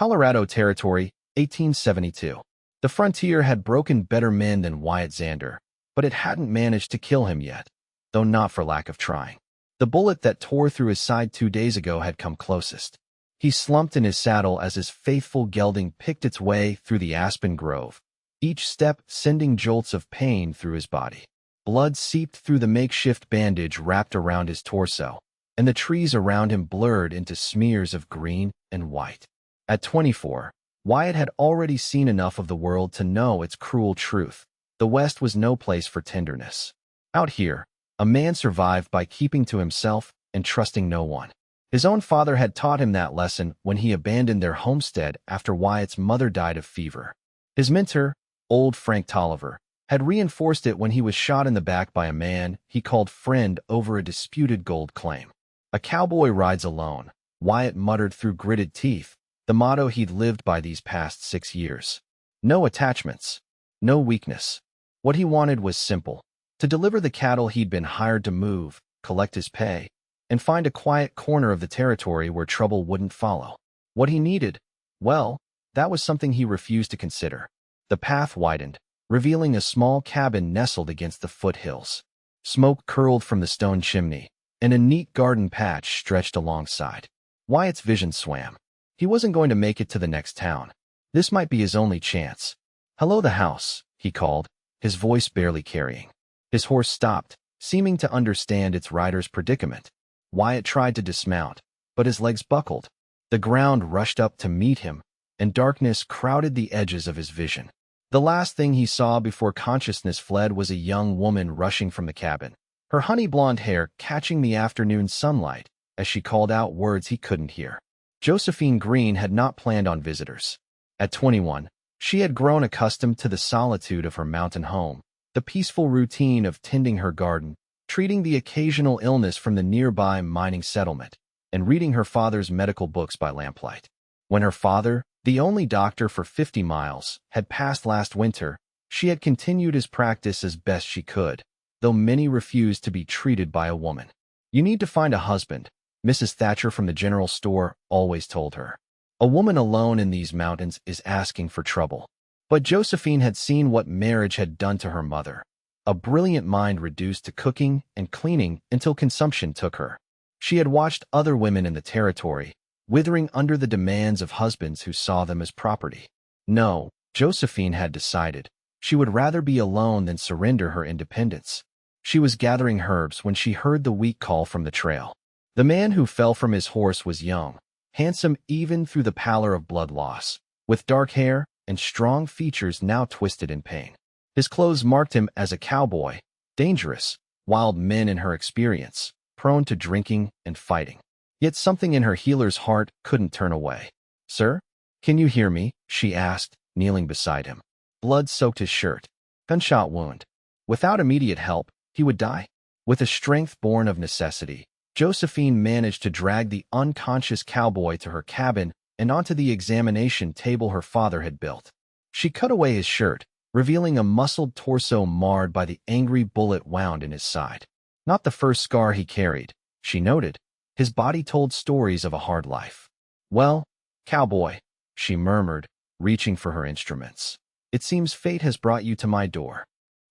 Colorado Territory, 1872. The frontier had broken better men than Wyatt Xander, but it hadn't managed to kill him yet, though not for lack of trying. The bullet that tore through his side 2 days ago had come closest. He slumped in his saddle as his faithful gelding picked its way through the aspen grove, each step sending jolts of pain through his body. Blood seeped through the makeshift bandage wrapped around his torso, and the trees around him blurred into smears of green and white. At 24, Wyatt had already seen enough of the world to know its cruel truth. The West was no place for tenderness. Out here, a man survived by keeping to himself and trusting no one. His own father had taught him that lesson when he abandoned their homestead after Wyatt's mother died of fever. His mentor, old Frank Tolliver, had reinforced it when he was shot in the back by a man he called friend over a disputed gold claim. A cowboy rides alone, Wyatt muttered through gritted teeth, the motto he'd lived by these past 6 years. No attachments, no weakness. What he wanted was simple: to deliver the cattle he'd been hired to move, collect his pay, and find a quiet corner of the territory where trouble wouldn't follow. What he needed, well, that was something he refused to consider. The path widened, revealing a small cabin nestled against the foothills. Smoke curled from the stone chimney, and a neat garden patch stretched alongside. Wyatt's vision swam. He wasn't going to make it to the next town. This might be his only chance. "Hello, the house," he called, his voice barely carrying. His horse stopped, seeming to understand its rider's predicament. Wyatt tried to dismount, but his legs buckled. The ground rushed up to meet him, and darkness crowded the edges of his vision. The last thing he saw before consciousness fled was a young woman rushing from the cabin, her honey-blonde hair catching the afternoon sunlight as she called out words he couldn't hear. Josephine Greene had not planned on visitors. At 21, she had grown accustomed to the solitude of her mountain home, the peaceful routine of tending her garden, treating the occasional illness from the nearby mining settlement, and reading her father's medical books by lamplight. When her father, the only doctor for 50 miles, had passed last winter, she had continued his practice as best she could, though many refused to be treated by a woman. "You need to find a husband," Mrs. Thatcher from the general store always told her. "A woman alone in these mountains is asking for trouble." But Josephine had seen what marriage had done to her mother. A brilliant mind reduced to cooking and cleaning until consumption took her. She had watched other women in the territory, withering under the demands of husbands who saw them as property. No, Josephine had decided. She would rather be alone than surrender her independence. She was gathering herbs when she heard the weak call from the trail. The man who fell from his horse was young, handsome even through the pallor of blood loss, with dark hair and strong features now twisted in pain. His clothes marked him as a cowboy, dangerous, wild men in her experience, prone to drinking and fighting. Yet something in her healer's heart couldn't turn away. "Sir, can you hear me?" she asked, kneeling beside him. Blood soaked his shirt. Gunshot wound. Without immediate help, he would die. With a strength born of necessity, Josephine managed to drag the unconscious cowboy to her cabin and onto the examination table her father had built. She cut away his shirt, revealing a muscled torso marred by the angry bullet wound in his side. Not the first scar he carried, she noted. His body told stories of a hard life. "Well, cowboy," she murmured, reaching for her instruments. "It seems fate has brought you to my door."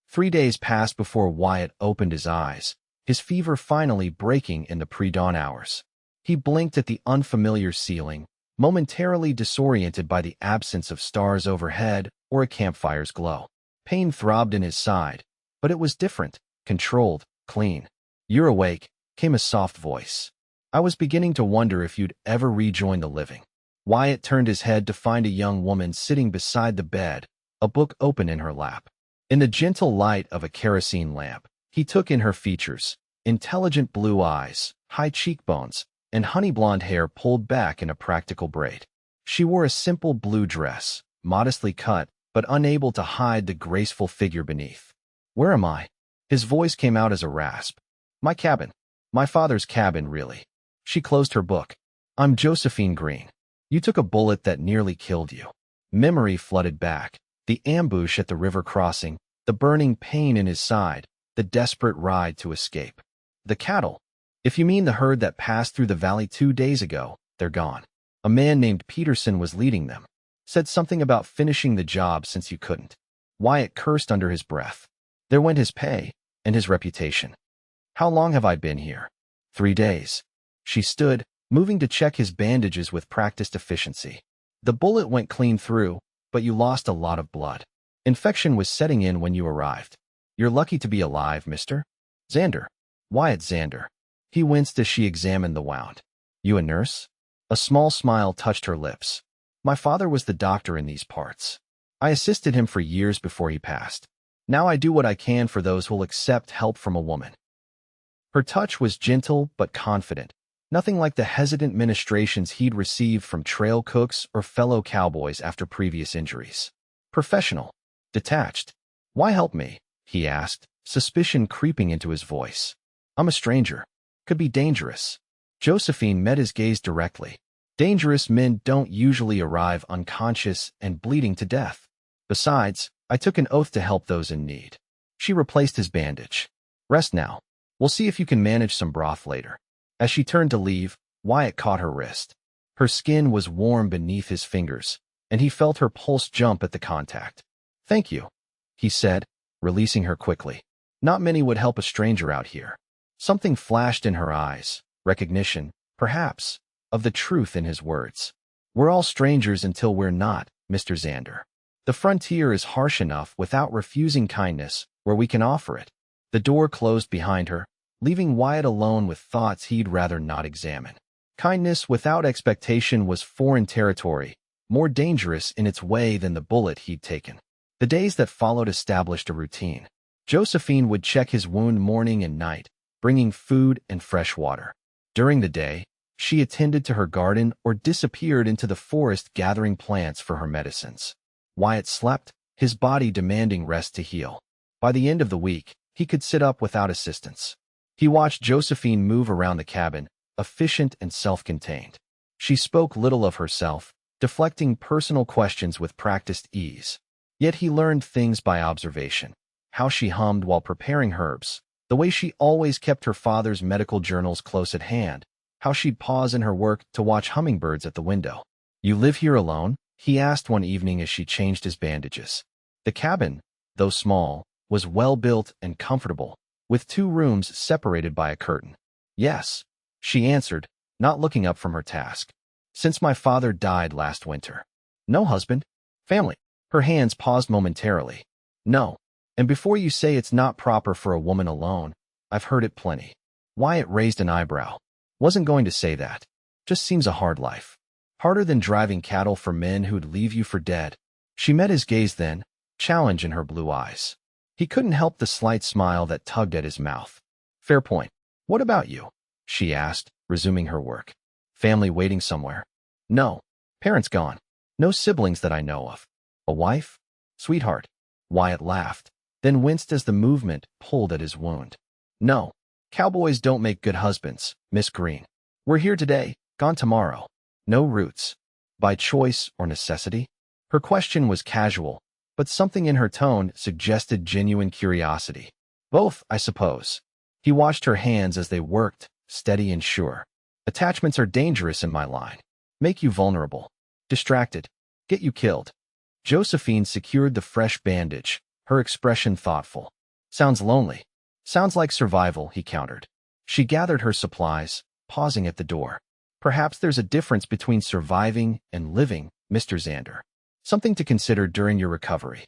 3 days passed before Wyatt opened his eyes, his fever finally breaking in the pre-dawn hours. He blinked at the unfamiliar ceiling, momentarily disoriented by the absence of stars overhead or a campfire's glow. Pain throbbed in his side, but it was different, controlled, clean. "You're awake," came a soft voice. "I was beginning to wonder if you'd ever rejoin the living." Wyatt turned his head to find a young woman sitting beside the bed, a book open in her lap. In the gentle light of a kerosene lamp, he took in her features: intelligent blue eyes, high cheekbones, and honey-blonde hair pulled back in a practical braid. She wore a simple blue dress, modestly cut, but unable to hide the graceful figure beneath. "Where am I?" His voice came out as a rasp. "My cabin. My father's cabin, really." She closed her book. "I'm Josephine Greene. You took a bullet that nearly killed you." Memory flooded back. The ambush at the river crossing, the burning pain in his side, the desperate ride to escape. "The cattle. If you mean the herd that passed through the valley 2 days ago, they're gone." A man named Peterson was leading them. Said something about finishing the job since you couldn't. Wyatt cursed under his breath. There went his pay and his reputation. How long have I been here? 3 days. She stood, moving to check his bandages with practiced efficiency. The bullet went clean through, but you lost a lot of blood. Infection was setting in when you arrived. You're lucky to be alive, Mr. Xander. Wyatt Xander. He winced as she examined the wound. You a nurse? A small smile touched her lips. My father was the doctor in these parts. I assisted him for years before he passed. Now I do what I can for those who'll accept help from a woman. Her touch was gentle but confident, nothing like the hesitant ministrations he'd received from trail cooks or fellow cowboys after previous injuries. Professional. Detached. Why help me? He asked, suspicion creeping into his voice. I'm a stranger. Could be dangerous. Josephine met his gaze directly. Dangerous men don't usually arrive unconscious and bleeding to death. Besides, I took an oath to help those in need. She replaced his bandage. Rest now. We'll see if you can manage some broth later. As she turned to leave, Wyatt caught her wrist. Her skin was warm beneath his fingers, and he felt her pulse jump at the contact. Thank you, he said, releasing her quickly. Not many would help a stranger out here. Something flashed in her eyes, recognition, perhaps, of the truth in his words. We're all strangers until we're not, Mr. Xander. The frontier is harsh enough without refusing kindness where we can offer it. The door closed behind her, leaving Wyatt alone with thoughts he'd rather not examine. Kindness without expectation was foreign territory, more dangerous in its way than the bullet he'd taken. The days that followed established a routine. Josephine would check his wound morning and night, bringing food and fresh water. During the day, she attended to her garden or disappeared into the forest gathering plants for her medicines. Wyatt slept, his body demanding rest to heal. By the end of the week, he could sit up without assistance. He watched Josephine move around the cabin, efficient and self-contained. She spoke little of herself, deflecting personal questions with practiced ease. Yet he learned things by observation. How she hummed while preparing herbs, the way she always kept her father's medical journals close at hand, how she'd pause in her work to watch hummingbirds at the window. You live here alone? He asked one evening as she changed his bandages. The cabin, though small, was well-built and comfortable, with 2 rooms separated by a curtain. Yes, she answered, not looking up from her task. Since my father died last winter. No husband? Family? Her hands paused momentarily. No. And before you say it's not proper for a woman alone, I've heard it plenty. Wyatt raised an eyebrow. Wasn't going to say that. Just seems a hard life. Harder than driving cattle for men who'd leave you for dead. She met his gaze then, challenge in her blue eyes. He couldn't help the slight smile that tugged at his mouth. Fair point. What about you? She asked, resuming her work. Family waiting somewhere? No. Parents gone. No siblings that I know of. A wife? Sweetheart. Wyatt laughed, then winced as the movement pulled at his wound. No. Cowboys don't make good husbands, Miss Greene. We're here today, gone tomorrow. No roots. By choice or necessity? Her question was casual, but something in her tone suggested genuine curiosity. Both, I suppose. He watched her hands as they worked, steady and sure. Attachments are dangerous in my line. Make you vulnerable. Distracted. Get you killed. Josephine secured the fresh bandage, her expression thoughtful. Sounds lonely. Sounds like survival, he countered. She gathered her supplies, pausing at the door. Perhaps there's a difference between surviving and living, Mr. Xander. Something to consider during your recovery.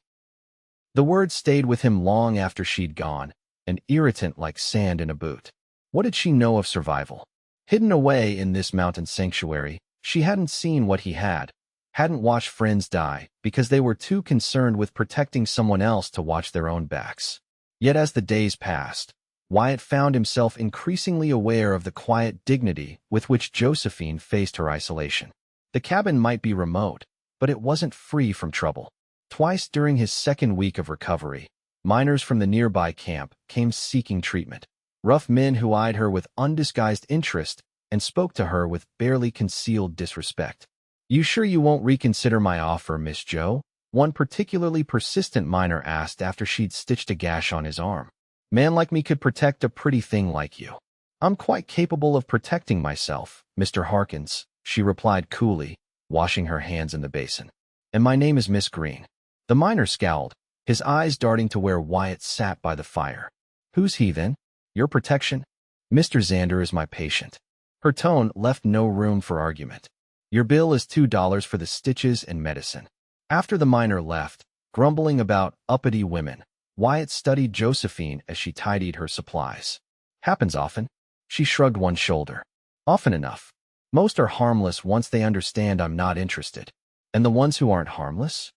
The words stayed with him long after she'd gone, an irritant like sand in a boot. What did she know of survival? Hidden away in this mountain sanctuary, she hadn't seen what he hadn't watched friends die because they were too concerned with protecting someone else to watch their own backs. Yet as the days passed, Wyatt found himself increasingly aware of the quiet dignity with which Josephine faced her isolation. The cabin might be remote, but it wasn't free from trouble. Twice during his second week of recovery, miners from the nearby camp came seeking treatment. Rough men who eyed her with undisguised interest and spoke to her with barely concealed disrespect. You sure you won't reconsider my offer, Miss Joe? One particularly persistent miner asked after she'd stitched a gash on his arm. Man like me could protect a pretty thing like you. I'm quite capable of protecting myself, Mr. Harkins, she replied coolly, washing her hands in the basin. And my name is Miss Greene. The miner scowled, his eyes darting to where Wyatt sat by the fire. Who's he then? Your protection? Mr. Xander is my patient. Her tone left no room for argument. Your bill is $2 for the stitches and medicine. After the miner left, grumbling about uppity women, Wyatt studied Josephine as she tidied her supplies. Happens often. She shrugged one shoulder. Often enough. Most are harmless once they understand I'm not interested. And the ones who aren't harmless?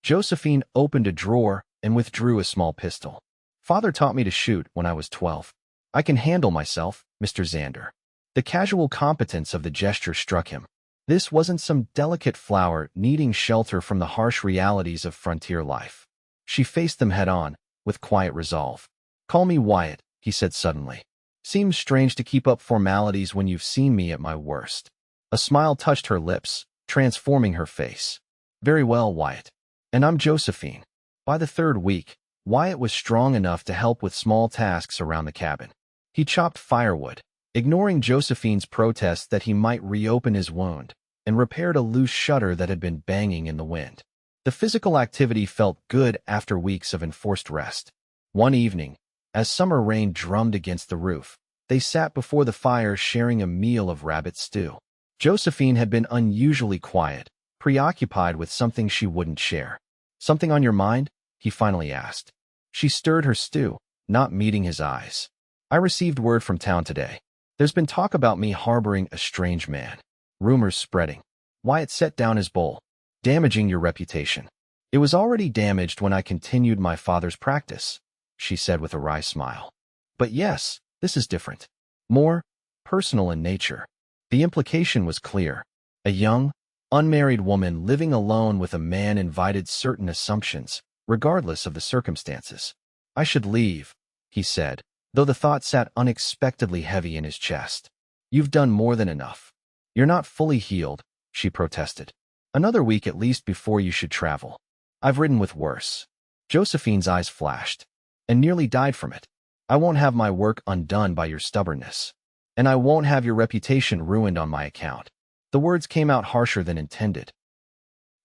Josephine opened a drawer and withdrew a small pistol. Father taught me to shoot when I was 12. I can handle myself, Mr. Xander. The casual competence of the gesture struck him. This wasn't some delicate flower needing shelter from the harsh realities of frontier life. She faced them head-on, with quiet resolve. Call me Wyatt, he said suddenly. Seems strange to keep up formalities when you've seen me at my worst. A smile touched her lips, transforming her face. Very well, Wyatt. And I'm Josephine. By the third week, Wyatt was strong enough to help with small tasks around the cabin. He chopped firewood, ignoring Josephine's protests that he might reopen his wound, and repaired a loose shutter that had been banging in the wind. The physical activity felt good after weeks of enforced rest. One evening, as summer rain drummed against the roof, they sat before the fire sharing a meal of rabbit stew. Josephine had been unusually quiet, preoccupied with something she wouldn't share. Something on your mind? He finally asked. She stirred her stew, not meeting his eyes. I received word from town today. There's been talk about me harboring a strange man. Rumors spreading. Wyatt set down his bowl. Damaging your reputation. It was already damaged when I continued my father's practice, she said with a wry smile. But yes, this is different. More personal in nature. The implication was clear. A young, unmarried woman living alone with a man invited certain assumptions, regardless of the circumstances. I should leave, he said, though the thought sat unexpectedly heavy in his chest. You've done more than enough. You're not fully healed, she protested. Another week at least before you should travel. I've ridden with worse. Josephine's eyes flashed. And nearly died from it. I won't have my work undone by your stubbornness. And I won't have your reputation ruined on my account. The words came out harsher than intended.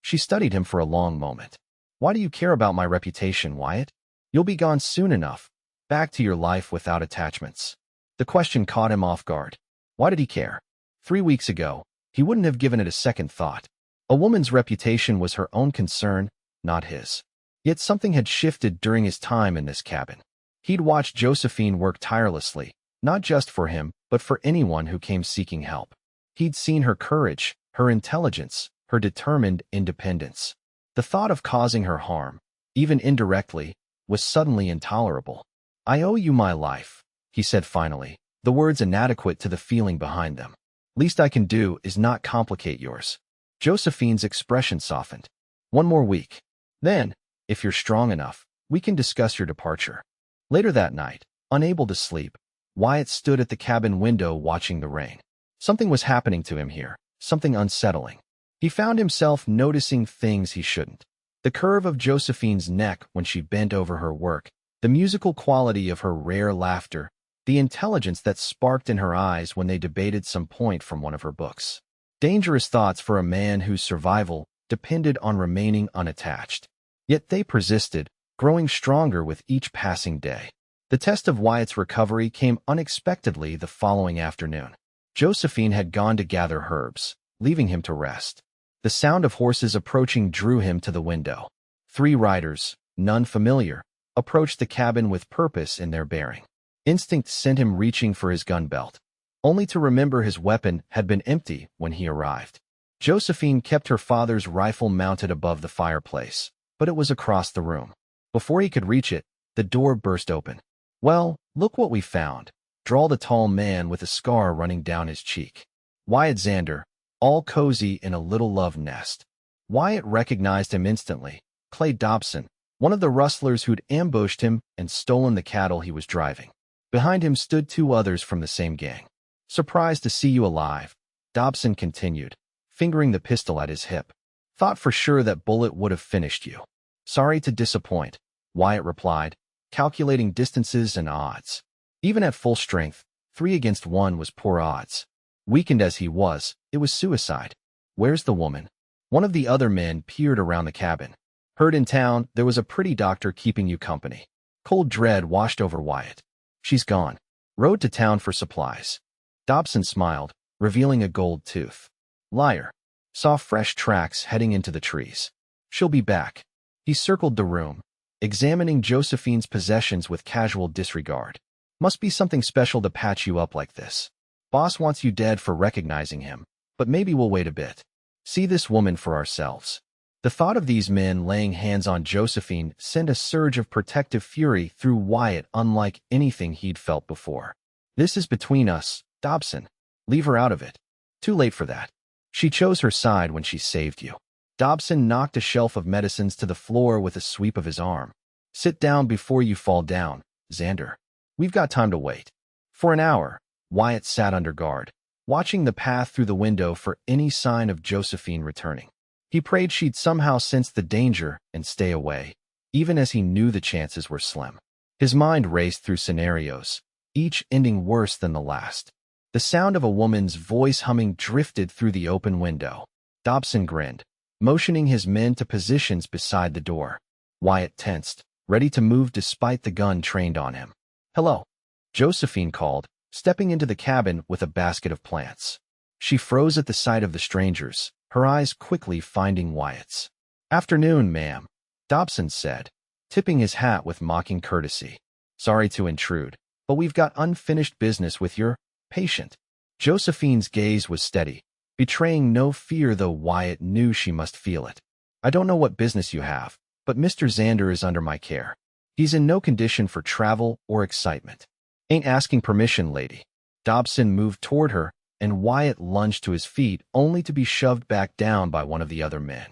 She studied him for a long moment. Why do you care about my reputation, Wyatt? You'll be gone soon enough. Back to your life without attachments. The question caught him off guard. Why did he care? 3 weeks ago, he wouldn't have given it a second thought. A woman's reputation was her own concern, not his. Yet something had shifted during his time in this cabin. He'd watched Josephine work tirelessly, not just for him, but for anyone who came seeking help. He'd seen her courage, her intelligence, her determined independence. The thought of causing her harm, even indirectly, was suddenly intolerable. I owe you my life, he said finally, the words inadequate to the feeling behind them. Least I can do is not complicate yours. Josephine's expression softened. One more week. Then, if you're strong enough, we can discuss your departure. Later that night, unable to sleep, Wyatt stood at the cabin window watching the rain. Something was happening to him here, something unsettling. He found himself noticing things he shouldn't. The curve of Josephine's neck when she bent over her work, the musical quality of her rare laughter, the intelligence that sparked in her eyes when they debated some point from one of her books. Dangerous thoughts for a man whose survival depended on remaining unattached. Yet they persisted, growing stronger with each passing day. The test of Wyatt's recovery came unexpectedly the following afternoon. Josephine had gone to gather herbs, leaving him to rest. The sound of horses approaching drew him to the window. 3 riders, none familiar, approached the cabin with purpose in their bearing. Instinct sent him reaching for his gun belt, only to remember his weapon had been empty when he arrived. Josephine kept her father's rifle mounted above the fireplace, but it was across the room. Before he could reach it, the door burst open. Well, look what we found, drawled a tall man with a scar running down his cheek. Wyatt Xander, all cozy in a little love nest. Wyatt recognized him instantly. Clay Dobson, one of the rustlers who'd ambushed him and stolen the cattle he was driving. Behind him stood 2 others from the same gang. Surprised to see you alive, Dobson continued, fingering the pistol at his hip. Thought for sure that bullet would have finished you. Sorry to disappoint, Wyatt replied, calculating distances and odds. Even at full strength, 3 against 1 was poor odds. Weakened as he was, it was suicide. Where's the woman? One of the other men peered around the cabin. Heard in town there was a pretty doctor keeping you company. Cold dread washed over Wyatt. She's gone. Rode to town for supplies. Dobson smiled, revealing a gold tooth. Liar. Saw fresh tracks heading into the trees. She'll be back. He circled the room, examining Josephine's possessions with casual disregard. Must be something special to patch you up like this. Boss wants you dead for recognizing him, but maybe we'll wait a bit. See this woman for ourselves. The thought of these men laying hands on Josephine sent a surge of protective fury through Wyatt unlike anything he'd felt before. This is between us, Dobson. Leave her out of it. Too late for that. She chose her side when she saved you. Dobson knocked a shelf of medicines to the floor with a sweep of his arm. Sit down before you fall down, Xander. We've got time to wait. For an hour, Wyatt sat under guard, watching the path through the window for any sign of Josephine returning. He prayed she'd somehow sense the danger and stay away, even as he knew the chances were slim. His mind raced through scenarios, each ending worse than the last. The sound of a woman's voice humming drifted through the open window. Dobson grinned, motioning his men to positions beside the door. Wyatt tensed, ready to move despite the gun trained on him. Hello, Josephine called, stepping into the cabin with a basket of plants. She froze at the sight of the strangers, her eyes quickly finding Wyatt's. Afternoon, ma'am, Dobson said, tipping his hat with mocking courtesy. Sorry to intrude, but we've got unfinished business with your patient. Josephine's gaze was steady, betraying no fear though Wyatt knew she must feel it. I don't know what business you have, but Mr. Xander is under my care. He's in no condition for travel or excitement. Ain't asking permission, lady. Dobson moved toward her, and Wyatt lunged to his feet only to be shoved back down by one of the other men.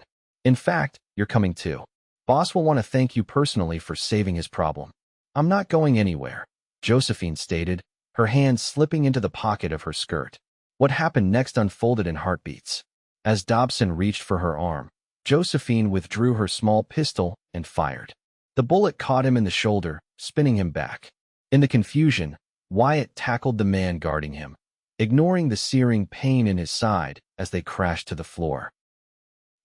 In fact, you're coming too. Boss will want to thank you personally for saving his problem. I'm not going anywhere, Josephine stated, her hand slipping into the pocket of her skirt. What happened next unfolded in heartbeats. As Dobson reached for her arm, Josephine withdrew her small pistol and fired. The bullet caught him in the shoulder, spinning him back. In the confusion, Wyatt tackled the man guarding him, ignoring the searing pain in his side as they crashed to the floor.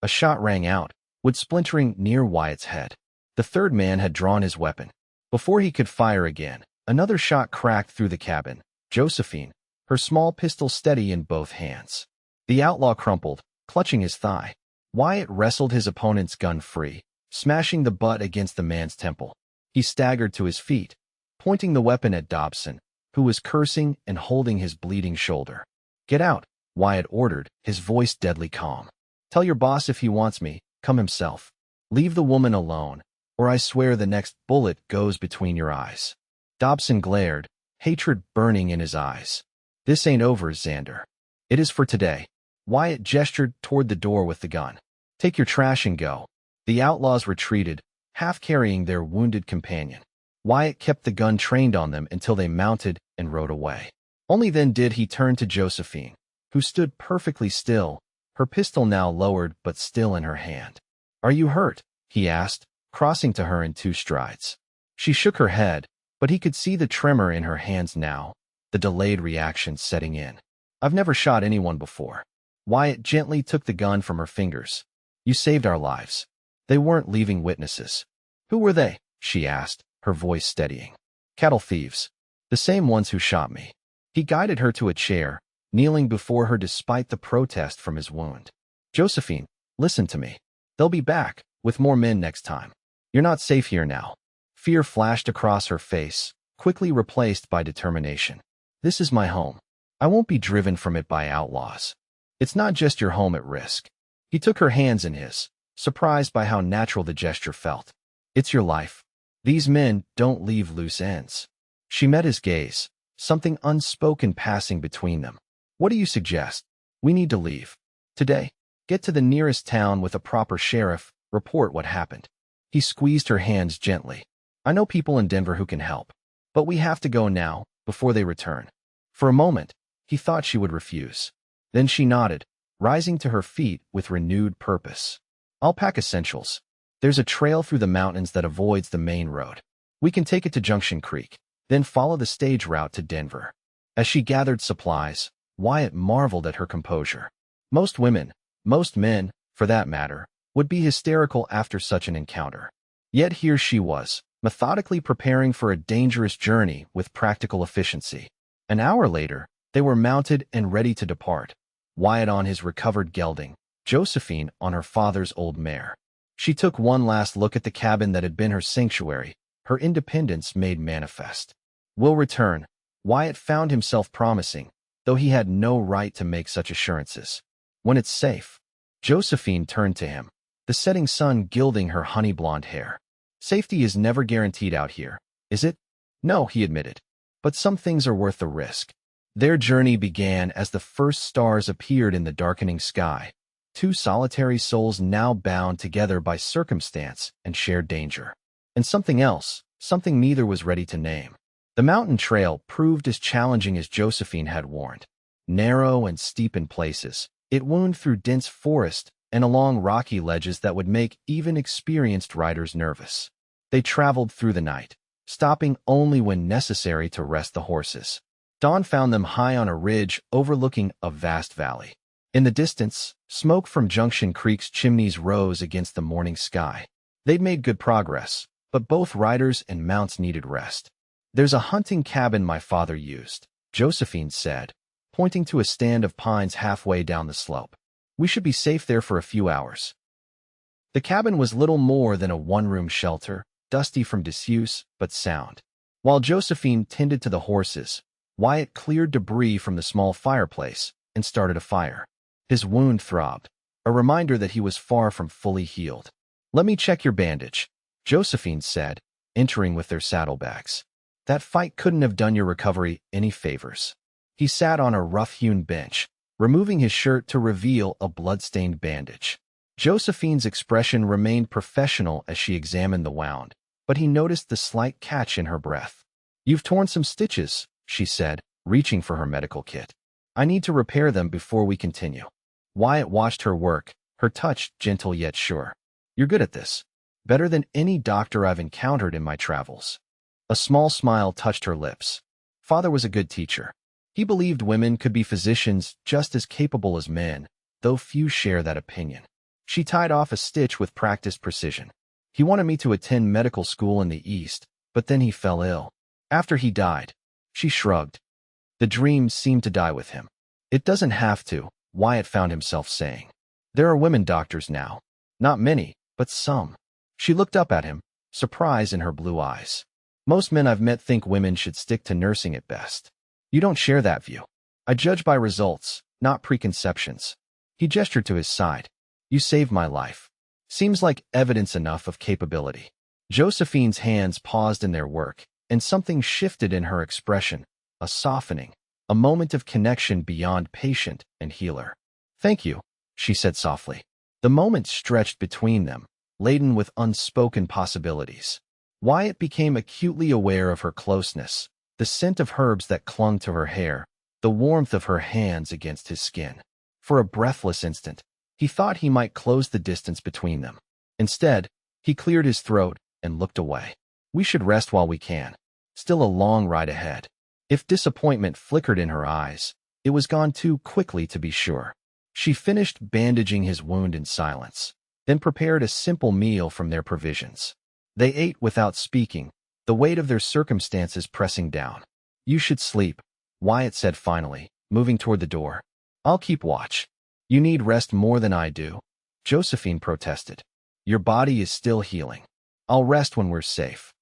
A shot rang out, wood splintering near Wyatt's head. The third man had drawn his weapon. Before he could fire again, another shot cracked through the cabin. Josephine, her small pistol steady in both hands. The outlaw crumpled, clutching his thigh. Wyatt wrestled his opponent's gun free, smashing the butt against the man's temple. He staggered to his feet, pointing the weapon at Dobson, who was cursing and holding his bleeding shoulder. Get out, Wyatt ordered, his voice deadly calm. Tell your boss if he wants me, come himself. Leave the woman alone, or I swear the next bullet goes between your eyes. Dobson glared, hatred burning in his eyes. This ain't over, Xander. It is for today. Wyatt gestured toward the door with the gun. Take your trash and go. The outlaws retreated, half carrying their wounded companion. Wyatt kept the gun trained on them until they mounted and rode away. Only then did he turn to Josephine, who stood perfectly still, her pistol now lowered but still in her hand. Are you hurt? He asked, crossing to her in 2 strides. She shook her head, but he could see the tremor in her hands now, the delayed reaction setting in. I've never shot anyone before. Wyatt gently took the gun from her fingers. You saved our lives. They weren't leaving witnesses. Who were they? She asked, her voice steadying. Cattle thieves. The same ones who shot me. He guided her to a chair, kneeling before her despite the protest from his wound. Josephine, listen to me. They'll be back, with more men next time. You're not safe here now. Fear flashed across her face, quickly replaced by determination. This is my home. I won't be driven from it by outlaws. It's not just your home at risk. He took her hands in his, surprised by how natural the gesture felt. It's your life. These men don't leave loose ends. She met his gaze, something unspoken passing between them. What do you suggest? We need to leave. Today. Get to the nearest town with a proper sheriff, report what happened. He squeezed her hands gently. I know people in Denver who can help, but we have to go now, before they return. For a moment, he thought she would refuse. Then she nodded, rising to her feet with renewed purpose. I'll pack essentials. There's a trail through the mountains that avoids the main road. We can take it to Junction Creek, then follow the stage route to Denver. As she gathered supplies, Wyatt marveled at her composure. Most women, most men, for that matter, would be hysterical after such an encounter. Yet here she was, methodically preparing for a dangerous journey with practical efficiency. An hour later, they were mounted and ready to depart. Wyatt on his recovered gelding, Josephine on her father's old mare. She took one last look at the cabin that had been her sanctuary, her independence made manifest. "We'll return," Wyatt found himself promising, though he had no right to make such assurances. "When it's safe." Josephine turned to him, the setting sun gilding her honey-blonde hair. "Safety is never guaranteed out here, is it?" "No," he admitted. "But some things are worth the risk." Their journey began as the first stars appeared in the darkening sky. Two solitary souls now bound together by circumstance and shared danger. And something else, something neither was ready to name. The mountain trail proved as challenging as Josephine had warned. Narrow and steep in places, it wound through dense forest and along rocky ledges that would make even experienced riders nervous. They traveled through the night, stopping only when necessary to rest the horses. Dawn found them high on a ridge overlooking a vast valley. In the distance, smoke from Junction Creek's chimneys rose against the morning sky. They'd made good progress, but both riders and mounts needed rest. "There's a hunting cabin my father used," Josephine said, pointing to a stand of pines halfway down the slope. "We should be safe there for a few hours." The cabin was little more than a one-room shelter, dusty from disuse, but sound. While Josephine tended to the horses, Wyatt cleared debris from the small fireplace and started a fire. His wound throbbed, a reminder that he was far from fully healed. "Let me check your bandage," Josephine said, entering with their saddlebags. "That fight couldn't have done your recovery any favors." He sat on a rough-hewn bench, removing his shirt to reveal a blood-stained bandage. Josephine's expression remained professional as she examined the wound, but he noticed the slight catch in her breath. "You've torn some stitches," she said, reaching for her medical kit. "I need to repair them before we continue." Wyatt watched her work, her touch gentle yet sure. "You're good at this. Better than any doctor I've encountered in my travels." A small smile touched her lips. Father was a good teacher. He believed women could be physicians just as capable as men, though few share that opinion. She tied off a stitch with practiced precision. "He wanted me to attend medical school in the East, but then he fell ill. After he died." She shrugged. "The dream seemed to die with him." "It doesn't have to," Wyatt found himself saying. "There are women doctors now. Not many, but some." She looked up at him, surprise in her blue eyes. "Most men I've met think women should stick to nursing at best. You don't share that view." "I judge by results, not preconceptions." He gestured to his side. "You saved my life. Seems like evidence enough of capability." Josephine's hands paused in their work, and something shifted in her expression, a softening, a moment of connection beyond patient and healer. "Thank you," she said softly. The moment stretched between them, laden with unspoken possibilities. Wyatt became acutely aware of her closeness, the scent of herbs that clung to her hair, the warmth of her hands against his skin. For a breathless instant, he thought he might close the distance between them. Instead, he cleared his throat and looked away. "We should rest while we can. Still a long ride ahead." If disappointment flickered in her eyes, it was gone too quickly to be sure. She finished bandaging his wound in silence, then prepared a simple meal from their provisions. They ate without speaking, the weight of their circumstances pressing down. "You should sleep," Wyatt said finally, moving toward the door. "I'll keep watch." "You need rest more than I do," Josephine protested. "Your body is still healing. I'll rest when we're safe."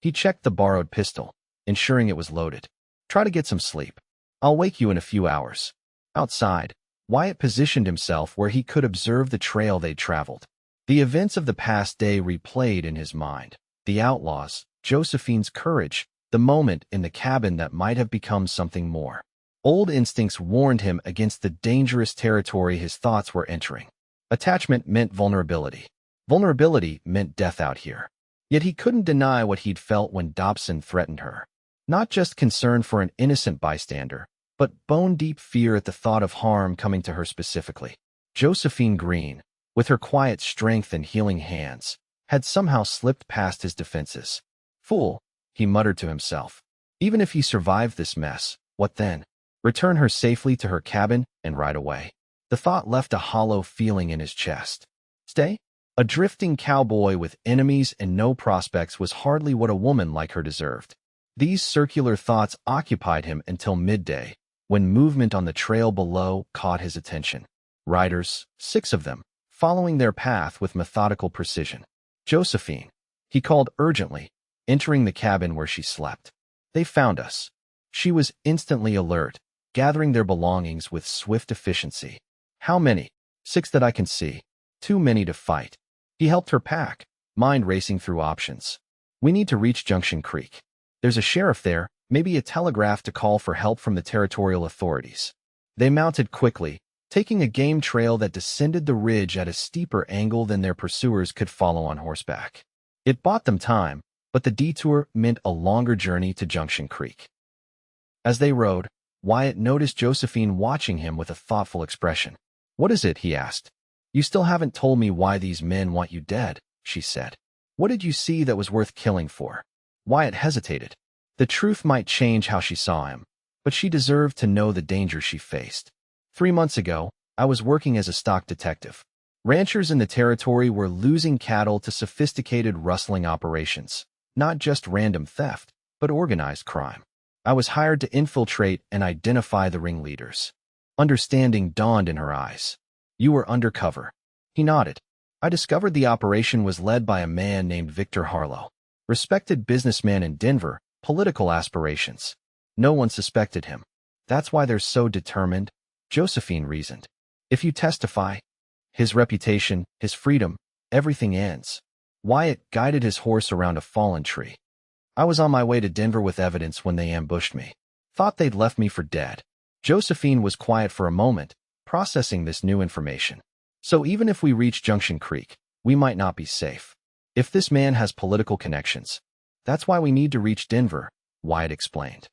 He checked the borrowed pistol, ensuring it was loaded. "Try to get some sleep. I'll wake you in a few hours." Outside, Wyatt positioned himself where he could observe the trail they'd traveled. The events of the past day replayed in his mind. The outlaws, Josephine's courage, the moment in the cabin that might have become something more. Old instincts warned him against the dangerous territory his thoughts were entering. Attachment meant vulnerability. Vulnerability meant death out here. Yet he couldn't deny what he'd felt when Dobson threatened her. Not just concern for an innocent bystander, but bone-deep fear at the thought of harm coming to her specifically. Josephine Greene, with her quiet strength and healing hands, had somehow slipped past his defenses. "Fool," he muttered to himself. "Even if he survived this mess, what then?" return her safely to her cabin, and ride away. The thought left a hollow feeling in his chest. Stay? A drifting cowboy with enemies and no prospects was hardly what a woman like her deserved. These circular thoughts occupied him until midday, when movement on the trail below caught his attention. Riders, 6 of them, following their path with methodical precision. Josephine, he called urgently, entering the cabin where she slept. They found us. She was instantly alert, gathering their belongings with swift efficiency. How many? 6 that I can see. Too many to fight. He helped her pack, mind racing through options. We need to reach Junction Creek. There's a sheriff there, maybe a telegraph to call for help from the territorial authorities. They mounted quickly, taking a game trail that descended the ridge at a steeper angle than their pursuers could follow on horseback. It bought them time, but the detour meant a longer journey to Junction Creek. As they rode, Wyatt noticed Josephine watching him with a thoughtful expression. "What is it?" he asked. "You still haven't told me why these men want you dead," she said. "What did you see that was worth killing for?" Wyatt hesitated. The truth might change how she saw him, but she deserved to know the danger she faced. 3 months ago, I was working as a stock detective. Ranchers in the territory were losing cattle to sophisticated rustling operations, not just random theft, but organized crime. I was hired to infiltrate and identify the ringleaders. Understanding dawned in her eyes. "You were undercover." He nodded. "I discovered the operation was led by a man named Victor Harlow. Respected businessman in Denver, political aspirations. No one suspected him. That's why they're so determined," Josephine reasoned. "If you testify, his reputation, his freedom, everything ends." Wyatt guided his horse around a fallen tree. "I was on my way to Denver with evidence when they ambushed me. Thought they'd left me for dead." Josephine was quiet for a moment, processing this new information. "So even if we reach Junction Creek, we might not be safe. If this man has political connections, that's why we need to reach Denver," Wyatt explained.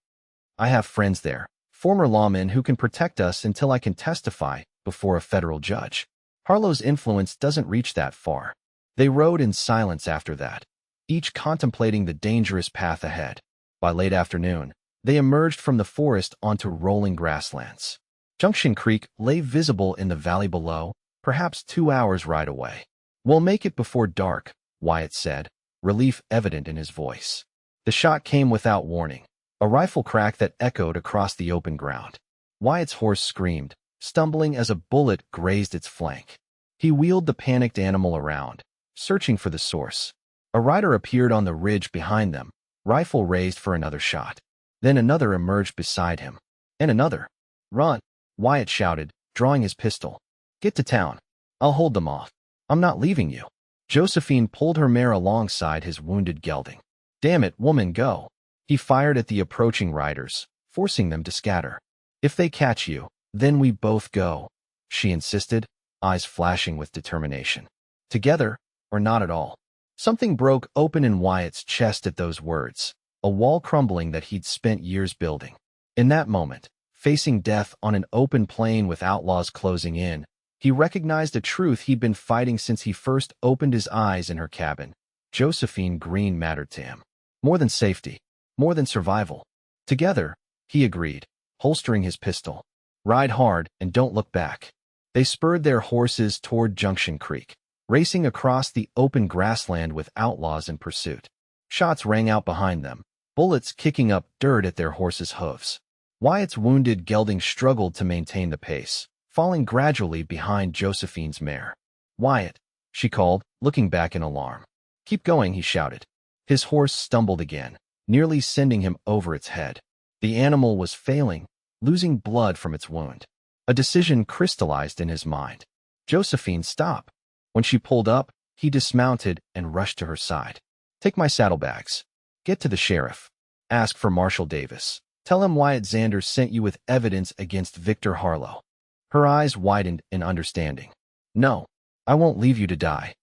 "I have friends there, former lawmen who can protect us until I can testify before a federal judge. Harlow's influence doesn't reach that far." They rode in silence after that, each contemplating the dangerous path ahead. By late afternoon, they emerged from the forest onto rolling grasslands. Junction Creek lay visible in the valley below, perhaps 2 hours' ride away. "We'll make it before dark," Wyatt said, relief evident in his voice. The shot came without warning, a rifle crack that echoed across the open ground. Wyatt's horse screamed, stumbling as a bullet grazed its flank. He wheeled the panicked animal around, searching for the source. A rider appeared on the ridge behind them, rifle raised for another shot. Then another emerged beside him. And another. "Run!" Wyatt shouted, drawing his pistol. "Get to town. I'll hold them off. I'm not leaving you." Josephine pulled her mare alongside his wounded gelding. "Damn it, woman, go." He fired at the approaching riders, forcing them to scatter. "If they catch you, then we both go," she insisted, eyes flashing with determination. "Together, or not at all." Something broke open in Wyatt's chest at those words, a wall crumbling that he'd spent years building. In that moment, facing death on an open plain with outlaws closing in, he recognized a truth he'd been fighting since he first opened his eyes in her cabin. Josephine Greene mattered to him. More than safety, more than survival. "Together," he agreed, holstering his pistol. "Ride hard and don't look back." They spurred their horses toward Junction Creek, racing across the open grassland with outlaws in pursuit. Shots rang out behind them, bullets kicking up dirt at their horses' hooves. Wyatt's wounded gelding struggled to maintain the pace, falling gradually behind Josephine's mare. "Wyatt," she called, looking back in alarm. "Keep going," he shouted. His horse stumbled again, nearly sending him over its head. The animal was failing, losing blood from its wound. A decision crystallized in his mind. "Josephine, stop." When she pulled up, he dismounted and rushed to her side. "Take my saddlebags. Get to the sheriff. Ask for Marshal Davis. Tell him Wyatt Xander sent you with evidence against Victor Harlow." Her eyes widened in understanding. "No, I won't leave you to die."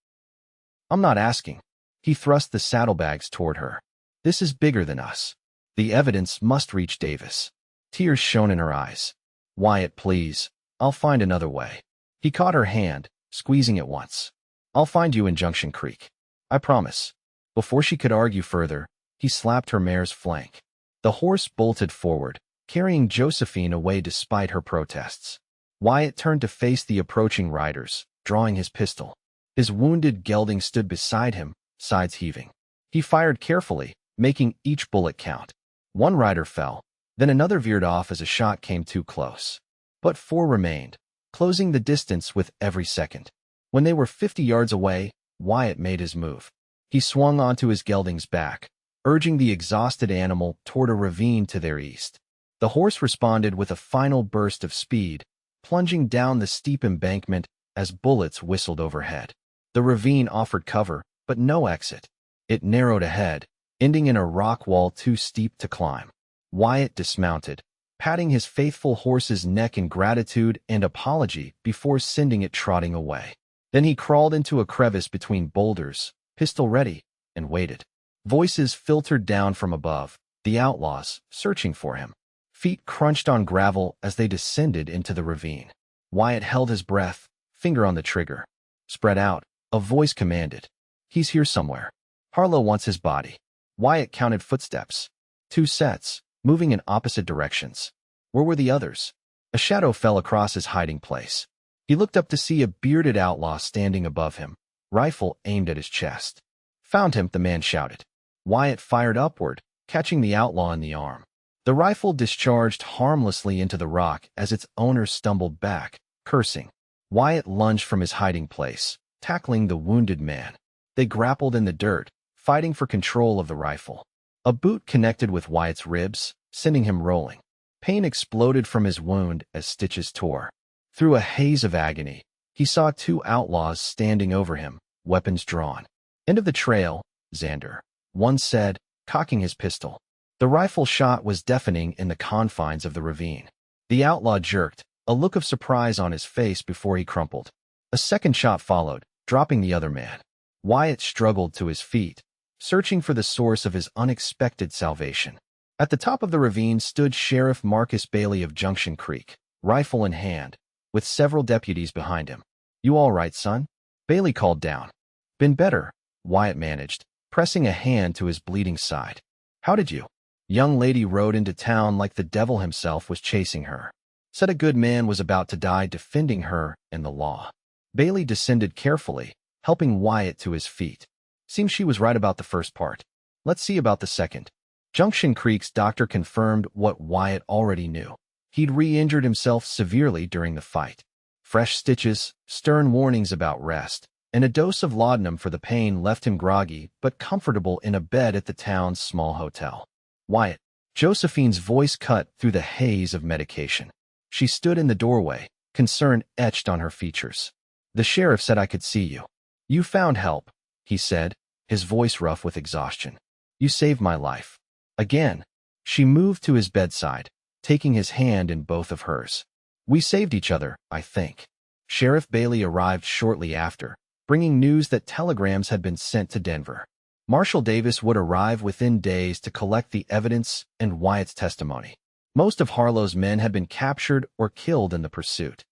"I'm not asking." He thrust the saddlebags toward her. "This is bigger than us. The evidence must reach Davis." Tears shone in her eyes. "Wyatt, please. I'll find another way." He caught her hand, squeezing it once. "I'll find you in Junction Creek. I promise." Before she could argue further, he slapped her mare's flank. The horse bolted forward, carrying Josephine away despite her protests. Wyatt turned to face the approaching riders, drawing his pistol. His wounded gelding stood beside him, sides heaving. He fired carefully, making each bullet count. One rider fell, then another veered off as a shot came too close. But 4 remained, closing the distance with every second. When they were 50 yards away, Wyatt made his move. He swung onto his gelding's back, urging the exhausted animal toward a ravine to their east. The horse responded with a final burst of speed, plunging down the steep embankment as bullets whistled overhead. The ravine offered cover, but no exit. It narrowed ahead, ending in a rock wall too steep to climb. Wyatt dismounted, patting his faithful horse's neck in gratitude and apology before sending it trotting away. Then he crawled into a crevice between boulders, pistol ready, and waited. Voices filtered down from above, the outlaws, searching for him. Feet crunched on gravel as they descended into the ravine. Wyatt held his breath, finger on the trigger. Spread out, a voice commanded. He's here somewhere. Harlow wants his body. Wyatt counted footsteps. 2 sets, moving in opposite directions. Where were the others? A shadow fell across his hiding place. He looked up to see a bearded outlaw standing above him, rifle aimed at his chest. Found him, the man shouted. Wyatt fired upward, catching the outlaw in the arm. The rifle discharged harmlessly into the rock as its owner stumbled back, cursing. Wyatt lunged from his hiding place, tackling the wounded man. They grappled in the dirt, fighting for control of the rifle. A boot connected with Wyatt's ribs, sending him rolling. Pain exploded from his wound as stitches tore. Through a haze of agony, he saw 2 outlaws standing over him, weapons drawn. End of the trail, Xander, one said, cocking his pistol. The rifle shot was deafening in the confines of the ravine. The outlaw jerked, a look of surprise on his face before he crumpled. A second shot followed, dropping the other man. Wyatt struggled to his feet, searching for the source of his unexpected salvation. At the top of the ravine stood Sheriff Marcus Bailey of Junction Creek, rifle in hand, with several deputies behind him. You all right, son? Bailey called down. Been better, Wyatt managed, pressing a hand to his bleeding side. How did you? Young lady rode into town like the devil himself was chasing her. Said a good man was about to die defending her and the law. Bailey descended carefully, helping Wyatt to his feet. Seems she was right about the first part. Let's see about the second. Junction Creek's doctor confirmed what Wyatt already knew. He'd re-injured himself severely during the fight. Fresh stitches, stern warnings about rest, and a dose of laudanum for the pain left him groggy but comfortable in a bed at the town's small hotel. Wyatt. Josephine's voice cut through the haze of medication. She stood in the doorway, concern etched on her features. The sheriff said I could see you. You found help, he said, his voice rough with exhaustion. You saved my life. Again. She moved to his bedside, taking his hand in both of hers. We saved each other, I think. Sheriff Bailey arrived shortly after, bringing news that telegrams had been sent to Denver. Marshal Davis would arrive within days to collect the evidence and Wyatt's testimony. Most of Harlow's men had been captured or killed in the pursuit.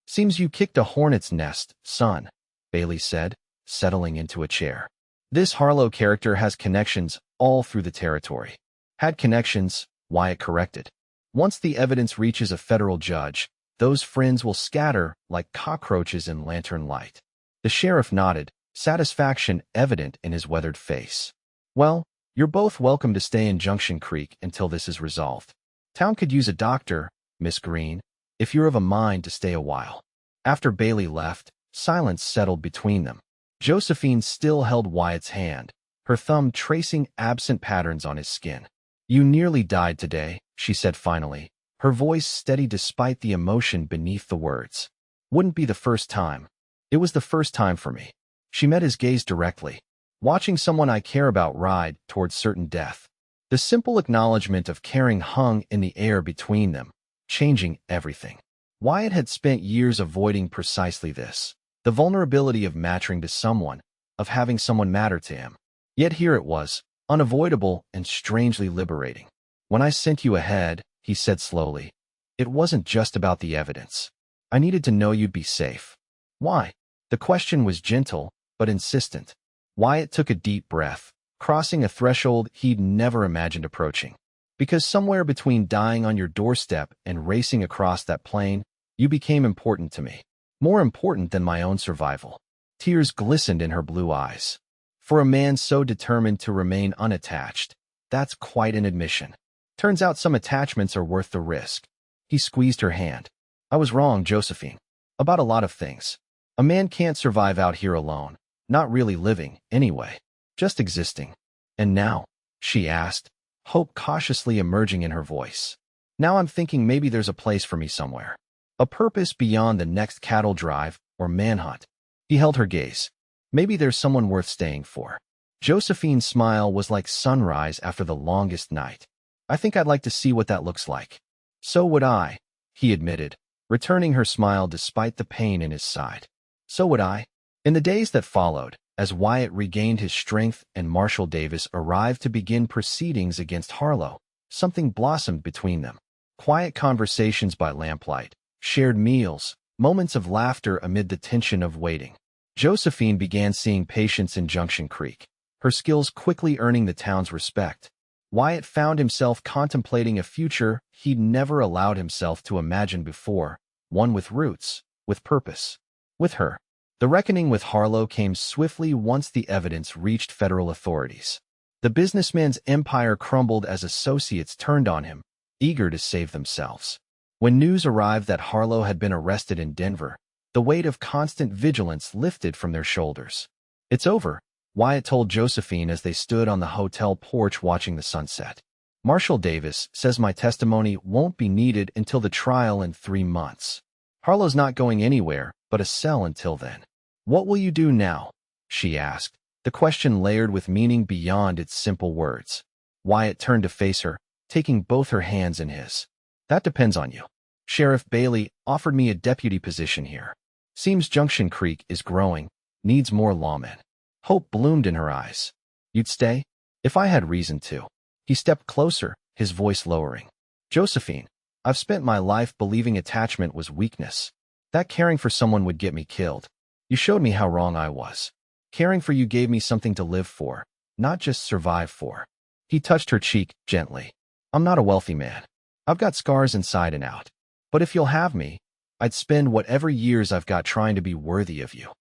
Seems you kicked a hornet's nest, son, Bailey said, settling into a chair. This Harlow character has connections all through the territory. Had connections, Wyatt corrected. Once the evidence reaches a federal judge, those friends will scatter like cockroaches in lantern light. The sheriff nodded, satisfaction evident in his weathered face. Well, you're both welcome to stay in Junction Creek until this is resolved. Town could use a doctor, Miss Greene, if you're of a mind to stay a while. After Bailey left, silence settled between them. Josephine still held Wyatt's hand, her thumb tracing absent patterns on his skin. You nearly died today, she said finally, her voice steady despite the emotion beneath the words. Wouldn't be the first time. It was the first time for me. She met his gaze directly, watching someone I care about ride towards certain death. The simple acknowledgement of caring hung in the air between them, changing everything. Wyatt had spent years avoiding precisely this, the vulnerability of matching to someone, of having someone matter to him. Yet here it was, unavoidable and strangely liberating. When I sent you ahead, he said slowly, it wasn't just about the evidence. I needed to know you'd be safe. Why? The question was gentle, but insistent. Wyatt took a deep breath, crossing a threshold he'd never imagined approaching. Because somewhere between dying on your doorstep and racing across that plain, you became important to me. More important than my own survival. Tears glistened in her blue eyes. For a man so determined to remain unattached, that's quite an admission. Turns out some attachments are worth the risk. He squeezed her hand. I was wrong, Josephine. About a lot of things. A man can't survive out here alone. Not really living, anyway. Just existing. And now? She asked, hope cautiously emerging in her voice. Now I'm thinking maybe there's a place for me somewhere. A purpose beyond the next cattle drive or manhunt. He held her gaze. Maybe there's someone worth staying for. Josephine's smile was like sunrise after the longest night. I think I'd like to see what that looks like. So would I, he admitted, returning her smile despite the pain in his side. So would I. In the days that followed, as Wyatt regained his strength and Marshall Davis arrived to begin proceedings against Harlow, something blossomed between them. Quiet conversations by lamplight, shared meals, moments of laughter amid the tension of waiting. Josephine began seeing patients in Junction Creek, her skills quickly earning the town's respect. Wyatt found himself contemplating a future he'd never allowed himself to imagine before, one with roots, with purpose. With her. The reckoning with Harlow came swiftly once the evidence reached federal authorities. The businessman's empire crumbled as associates turned on him, eager to save themselves. When news arrived that Harlow had been arrested in Denver, the weight of constant vigilance lifted from their shoulders. It's over, Wyatt told Josephine as they stood on the hotel porch watching the sunset. Marshall Davis says my testimony won't be needed until the trial in 3 months. Harlow's not going anywhere but a cell until then. What will you do now? She asked, the question layered with meaning beyond its simple words. Wyatt turned to face her, taking both her hands in his. That depends on you. Sheriff Bailey offered me a deputy position here. Seems Junction Creek is growing, needs more lawmen. Hope bloomed in her eyes. You'd stay? If I had reason to. He stepped closer, his voice lowering. Josephine, I've spent my life believing attachment was weakness. That caring for someone would get me killed. You showed me how wrong I was. Caring for you gave me something to live for, not just survive for. He touched her cheek gently. I'm not a wealthy man. I've got scars inside and out. But if you'll have me, I'd spend whatever years I've got trying to be worthy of you.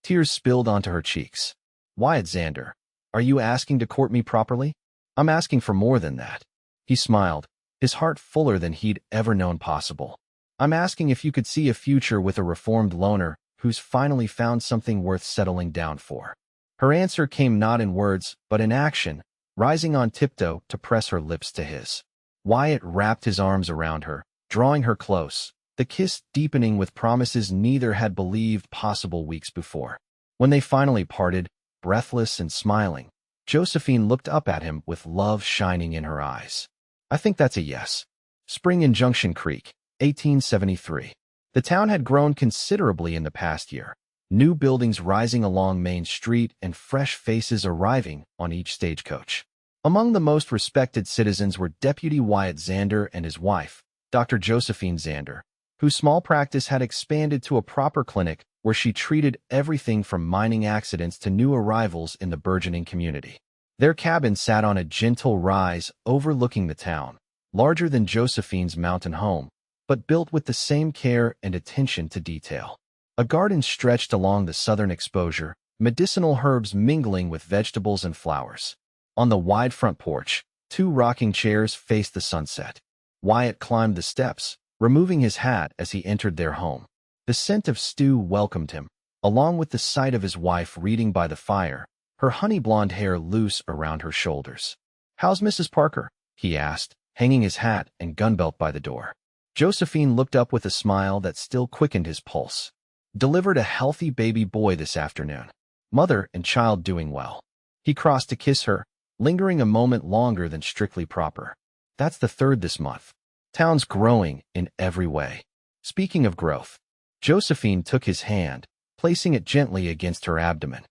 Tears spilled onto her cheeks. Wyatt Xander, are you asking to court me properly? I'm asking for more than that. He smiled, his heart fuller than he'd ever known possible. I'm asking if you could see a future with a reformed loner who's finally found something worth settling down for. Her answer came not in words, but in action, rising on tiptoe to press her lips to his. Wyatt wrapped his arms around her, drawing her close, the kiss deepening with promises neither had believed possible weeks before. When they finally parted, breathless and smiling, Josephine looked up at him with love shining in her eyes. I think that's a yes. Spring in Junction Creek, 1873. The town had grown considerably in the past year, new buildings rising along Main Street and fresh faces arriving on each stagecoach. Among the most respected citizens were Deputy Wyatt Xander and his wife, Dr. Josephine Xander, whose small practice had expanded to a proper clinic where she treated everything from mining accidents to new arrivals in the burgeoning community. Their cabin sat on a gentle rise overlooking the town, larger than Josephine's mountain home, but built with the same care and attention to detail. A garden stretched along the southern exposure, medicinal herbs mingling with vegetables and flowers. On the wide front porch, 2 rocking chairs faced the sunset. Wyatt climbed the steps, removing his hat as he entered their home. The scent of stew welcomed him, along with the sight of his wife reading by the fire, her honey-blonde hair loose around her shoulders. How's Mrs. Parker? He asked, hanging his hat and gunbelt by the door. Josephine looked up with a smile that still quickened his pulse. Delivered a healthy baby boy this afternoon. Mother and child doing well. He crossed to kiss her, lingering a moment longer than strictly proper. That's the 3rd this month. Town's growing in every way. Speaking of growth, Josephine took his hand, placing it gently against her abdomen.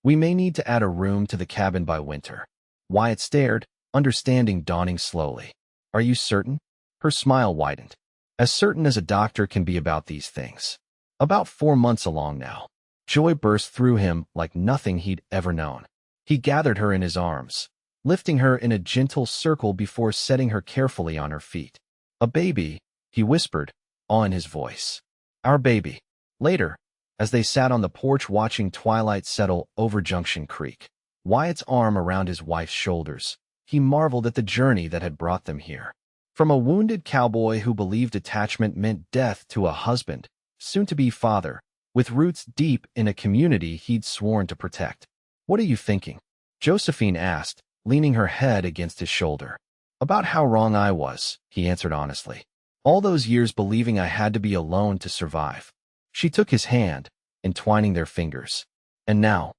We may need to add a room to the cabin by winter. Wyatt stared, understanding dawning slowly. Are you certain? Her smile widened. As certain as a doctor can be about these things. About 4 months along now. Joy burst through him like nothing he'd ever known. He gathered her in his arms. lifting her in a gentle circle before setting her carefully on her feet. "A baby," he whispered, awe in his voice. "Our baby." Later, as they sat on the porch watching twilight settle over Junction Creek, Wyatt's arm around his wife's shoulders, he marveled at the journey that had brought them here. From a wounded cowboy who believed attachment meant death to a husband, soon-to-be father, with roots deep in a community he'd sworn to protect. "What are you thinking?" Josephine asked, leaning her head against his shoulder. "About how wrong I was," he answered honestly. "All those years believing I had to be alone to survive." She took his hand, entwining their fingers. "And now,"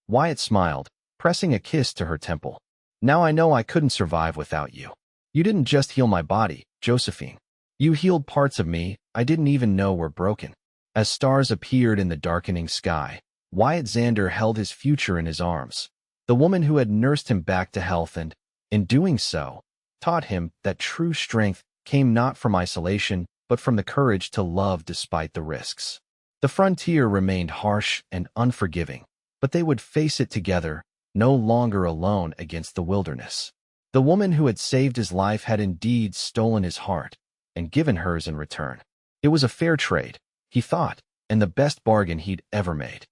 Wyatt smiled, pressing a kiss to her temple, "now I know I couldn't survive without you. You didn't just heal my body, Josephine. You healed parts of me I didn't even know were broken." As stars appeared in the darkening sky, Wyatt Xander held his future in his arms. The woman who had nursed him back to health and, in doing so, taught him that true strength came not from isolation, but from the courage to love despite the risks. The frontier remained harsh and unforgiving, but they would face it together, no longer alone against the wilderness. The woman who had saved his life had indeed stolen his heart and given hers in return. It was a fair trade, he thought, and the best bargain he'd ever made.